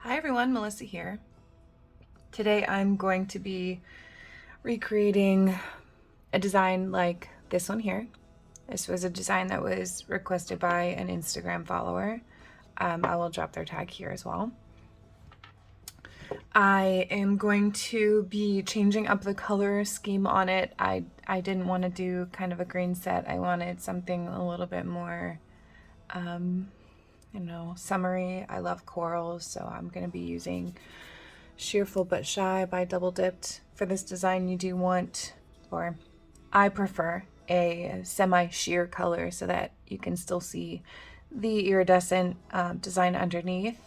Hi everyone, Melissa here. Today I'm going to be recreating a design like this one here. This was a design that was requested by an Instagram follower. I will drop their tag here as well. I am going to be changing up the color scheme on it. I didn't want to do kind of a green set. I wanted something a little bit more summery. I love corals, so I'm going to be using Sheerful But Shy by Dipp'd. For this design, you do want, or I prefer, a semi-sheer color so that you can still see the iridescent design underneath.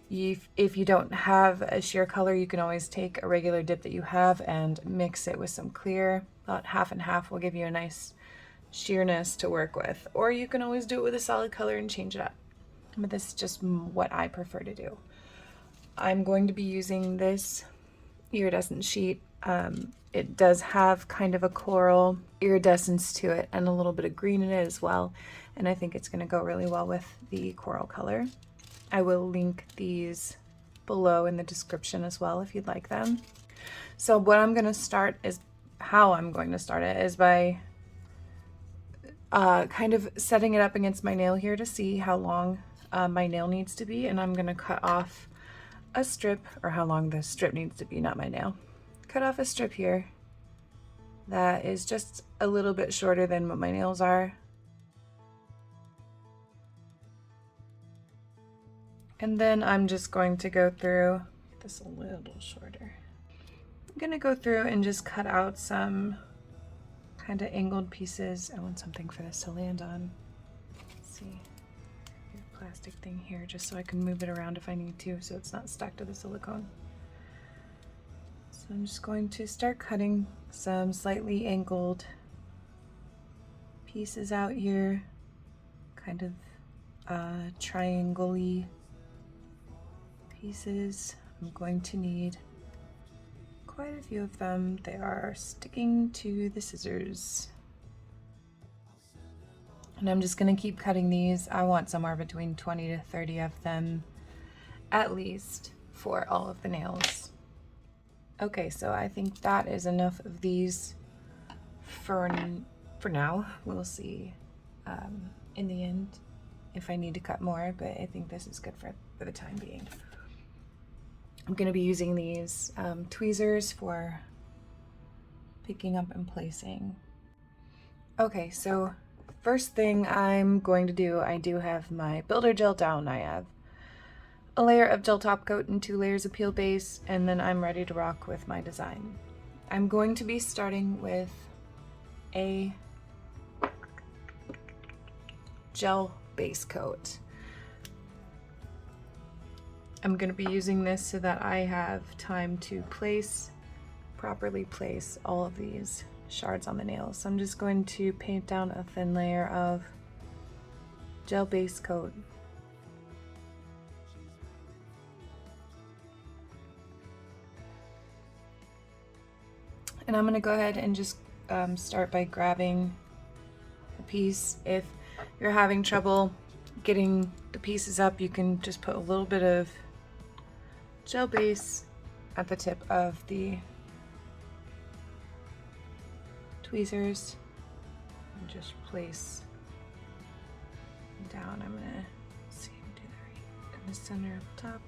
If you don't have a sheer color, you can always take a regular dip that you have and mix it with some clear. About half and half will give you a nice sheerness to work with. Or you can always do it with a solid color and change it up. But this is just what I prefer to do. I'm going to be using this iridescent sheet. It does have kind of a coral iridescence to it and a little bit of green in it as well. And I think it's going to go really well with the coral color. I will link these below in the description as well if you'd like them. So what I'm going to start is, how I'm going to start it is by kind of setting it up against my nail here to see how long my nail needs to be. And I'm going to cut off a strip, or how long the strip needs to be, not my nail. Cut off a strip here that is just a little bit shorter than what my nails are. And then I'm just going to go through, get this a little shorter. I'm gonna go through and just cut out some kind of angled pieces. I want something for this to land on. Let's see, a plastic thing here just so I can move it around if I need to, so it's not stuck to the silicone. So I'm just going to start cutting some slightly angled pieces out here, kind of triangle-y pieces. I'm going to need quite a few of them. They are sticking to the scissors. And I'm just going to keep cutting these. I want somewhere between 20 to 30 of them at least for all of the nails. Okay, so I think that is enough of these for now. We'll see in the end if I need to cut more, but I think this is good for the time being. I'm going to be using these tweezers for picking up and placing. Okay, so first thing I'm going to do, I do have my builder gel down. I have a layer of gel top coat and 2 layers of peel base, and then I'm ready to rock with my design. I'm going to be starting with a gel base coat. I'm going to be using this so that I have time to properly place all of these shards on the nails. So I'm just going to paint down a thin layer of gel base coat. And I'm going to go ahead and just start by grabbing a piece. If you're having trouble getting the pieces up, you can just put a little bit of gel base at the tip of the tweezers and just place down. I'm gonna see if I can do that right in the center up top.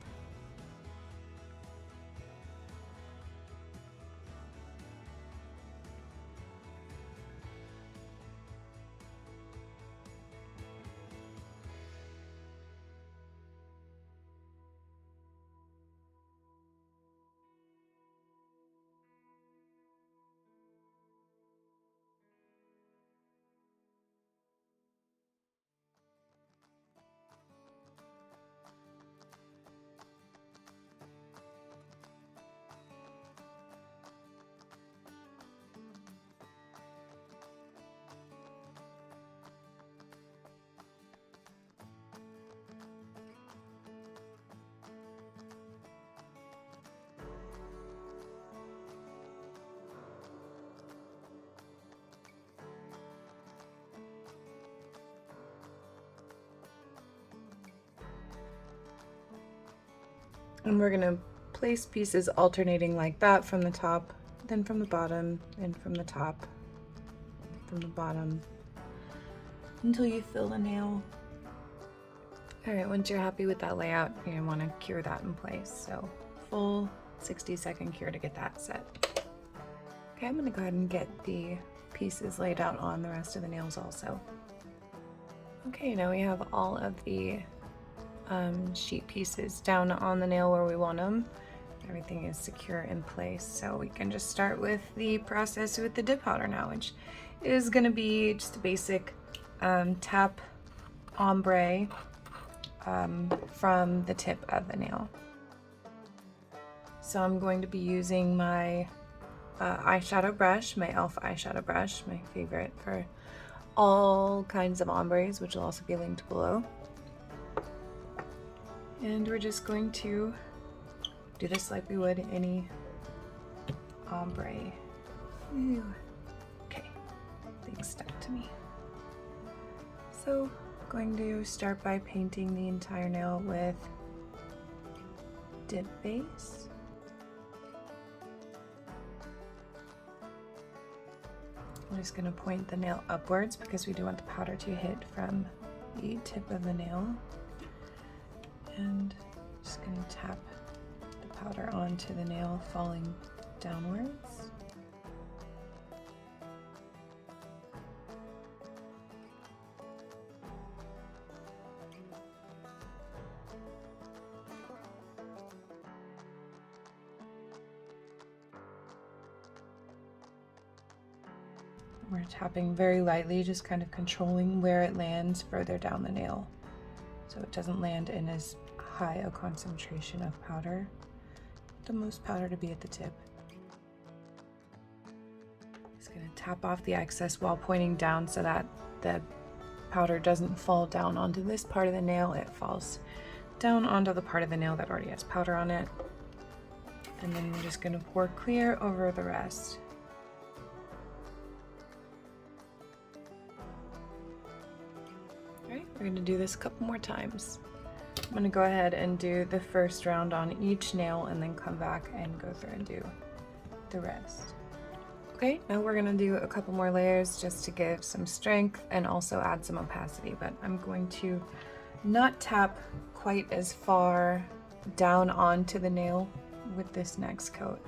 And we're gonna place pieces alternating like that from the top, then from the bottom, and from the top, from the bottom, until you fill the nail. All right, once you're happy with that layout, you're gonna wanna cure that in place. So full 60-second cure to get that set. Okay, I'm gonna go ahead and get the pieces laid out on the rest of the nails also. Okay, now we have all of the sheet pieces down on the nail where we want them. Everything is secure in place, so we can just start with the process with the dip powder now, which is going to be just a basic tap ombre from the tip of the nail. So I'm going to be using my eyeshadow brush, my e.l.f. eyeshadow brush, my favorite for all kinds of ombres, which will also be linked below. And we're just going to do this like we would any ombre. Ooh. Okay, things stuck to me. So I'm going to start by painting the entire nail with dip base. I'm just going to point the nail upwards because we do want the powder to hit from the tip of the nail. And just going to tap the powder onto the nail, falling downwards. We're tapping very lightly, just kind of controlling where it lands further down the nail, so it doesn't land in as high a concentration of powder. The most powder to be at the tip. Just gonna tap off the excess while pointing down so that the powder doesn't fall down onto this part of the nail. It falls down onto the part of the nail that already has powder on it. And then we're just gonna pour clear over the rest. Alright, we're gonna do this a couple more times. I'm going to go ahead and do the first round on each nail and then come back and go through and do the rest. Okay, now we're going to do a couple more layers just to give some strength and also add some opacity, but I'm going to not tap quite as far down onto the nail with this next coat.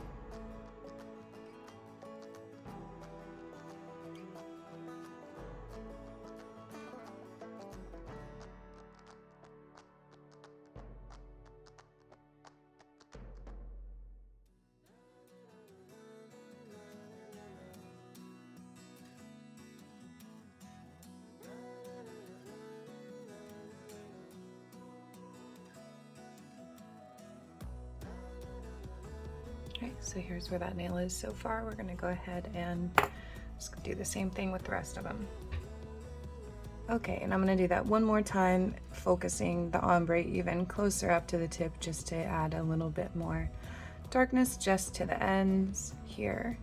Okay, so here's where that nail is so far. We're going to go ahead and just do the same thing with the rest of them. Okay, and I'm going to do that one more time, focusing the ombre even closer up to the tip just to add a little bit more darkness just to the ends here.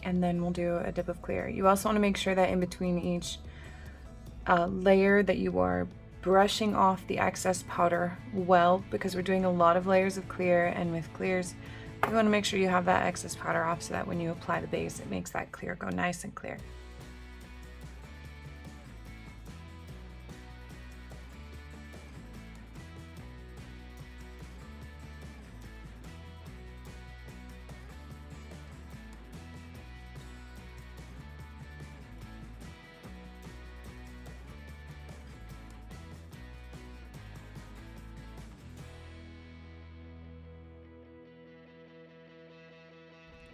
And then we'll do a dip of clear. You also want to make sure that in between each layer that you are brushing off the excess powder well, because we're doing a lot of layers of clear, and with clears you want to make sure you have that excess powder off so that when you apply the base it makes that clear go nice and clear.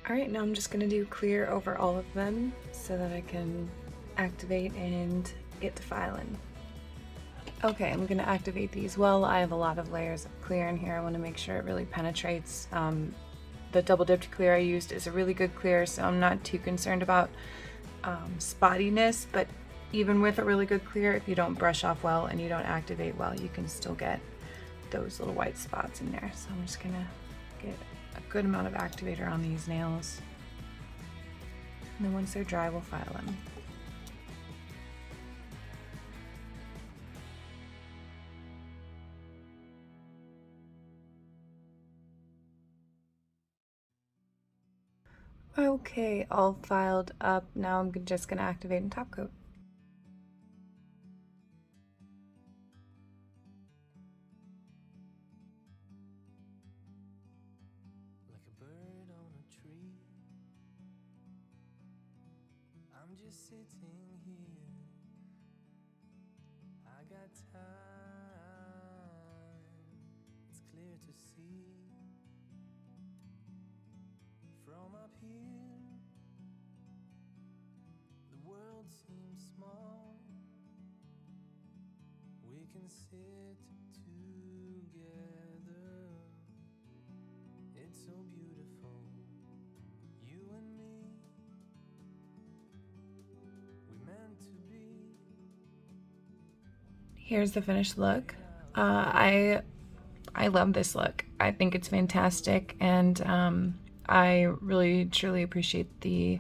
Alright, now I'm just going to do clear over all of them so that I can activate and get to filing. Okay, I'm going to activate these well. I have a lot of layers of clear in here. I want to make sure it really penetrates. The double dipped clear I used is a really good clear, so I'm not too concerned about spottiness, but even with a really good clear, if you don't brush off well and you don't activate well, you can still get those little white spots in there. So I'm just going to get a good amount of activator on these nails, and then once they're dry we'll file them. Okay, all filed up. Now I'm just gonna activate and top coat. Like a bird on a tree, I'm just sitting here. I got time, it's clear to see. From up here, the world seems small. We can sit together. It's so beautiful, you and me. We meant to be. Here's the finished look. I love this look. I think it's fantastic, and I really truly appreciate the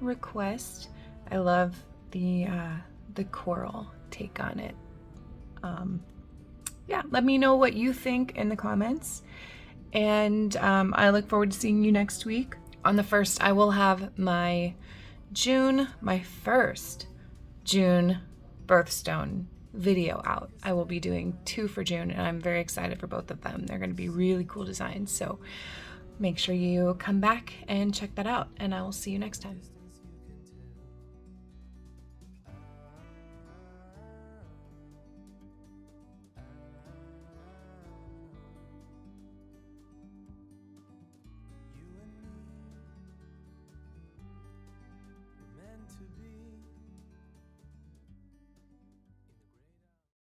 request. I love the coral take on it. Yeah, let me know what you think in the comments, and I look forward to seeing you next week. On the 1st, I will have my first June birthstone video out. I will be doing 2 for June, and I'm very excited for both of them. They're going to be really cool designs, so make sure you come back and check that out, and I will see you next time.